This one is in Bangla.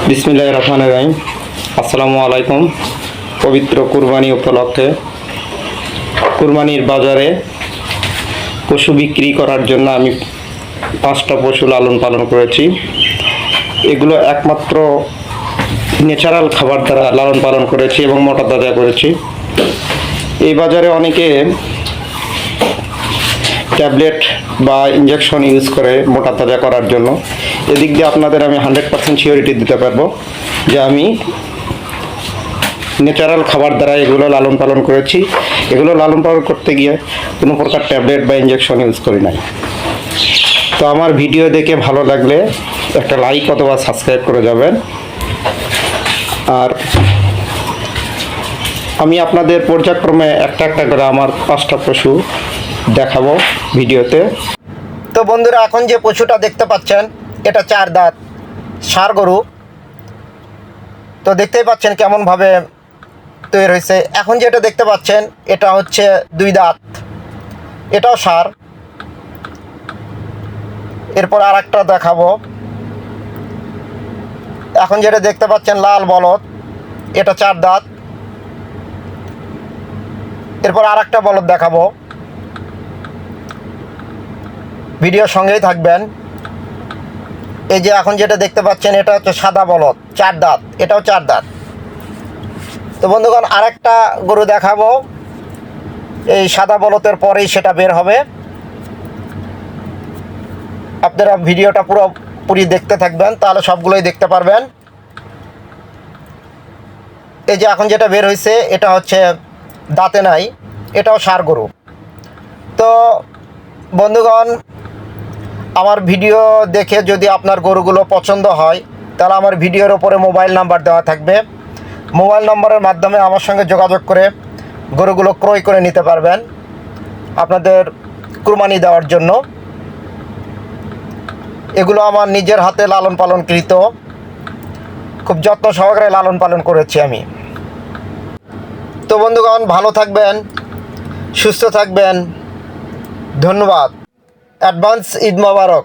বিসমিল্লাহির রহমানির রহিম। আসসালামু আলাইকুম। পবিত্র কুরবানি উপলক্ষে কুরবানির বাজারে পশু বিক্রি করার জন্য আমি 5টা পশু লালন পালন করেছি। এগুলো একমাত্র ন্যাচারাল খাবার দ্বারা লালন পালন করেছি এবং মোটা তাজা করেছি। এই বাজারে অনেকে ট্যাবলেট বা ইঞ্জেকশন ইউজ করে মোটা তাজা করার জন্য। এদিক দিয়ে আপনাদের আমি 100% সিওরিটি দিতে পারবো যে আমি ন্যাচারাল খাবার দ্বারা এগুলো লালন পালন করেছি। এগুলো লালন পালন করতে গিয়ে কোনো প্রকার ট্যাবলেট বা ইঞ্জেকশন ইউজ করি নাই। তো আমার ভিডিও দেখে ভালো লাগলে একটা লাইক অথবা সাবস্ক্রাইব করে যাবেন। আর আমি আপনাদের পর্যায়ক্রমে একটা একটা করে আমার 5টা পশু দেখাবো ভিডিওতে। তো বন্ধুরা, এখন যে পশুটা দেখতে পাচ্ছেন এটা 4 দাঁত ষাঁড় গরু। তো দেখতেই পাচ্ছেন কেমনভাবে তৈরি হয়েছে। এখন যেটা দেখতে পাচ্ছেন এটা হচ্ছে 2 দাঁত, এটাও ষাঁড়। এরপর আর একটা দেখাবো। এখন যেটা দেখতে পাচ্ছেন লাল বলদ, এটা 4 দাঁত। এরপর আর একটা বলদ দেখাবো, ভিডিওর সঙ্গেই থাকবেন। এই যে এখন যেটা দেখতে পাচ্ছেন এটা হচ্ছে সাদা বলদ, 4 দাঁত, এটাও 4 দাঁত। তো বন্ধুগণ, আরেকটা গরু দেখাবো, এই সাদা বলদের পরেই সেটা বের হবে। আপনারা ভিডিওটা পুরোপুরি দেখতে থাকবেন, তাহলে সবগুলোই দেখতে পারবেন। এই যে এখন যেটা বের হয়েছে এটা হচ্ছে দাঁতে নাই, এটাও ষাঁড় গরু। তো বন্ধুগণ, আমার ভিডিও দেখে যদি আপনার গরুগুলো পছন্দ হয় তাহলে আমার ভিডিওর ওপরে মোবাইল নাম্বার দেওয়া থাকবে। মোবাইল নাম্বারের মাধ্যমে আমার সঙ্গে যোগাযোগ করে গরুগুলো ক্রয় করে নিতে পারবেন আপনাদের কুরবানি দেওয়ার জন্য। এগুলো আমার নিজের হাতে লালন পালনকৃত, খুব যত্ন সহকারে লালন পালন করেছি আমি। তো বন্ধুগণ, ভালো থাকবেন, সুস্থ থাকবেন। ধন্যবাদ। অ্যাডভান্স ঈদ মোবারক।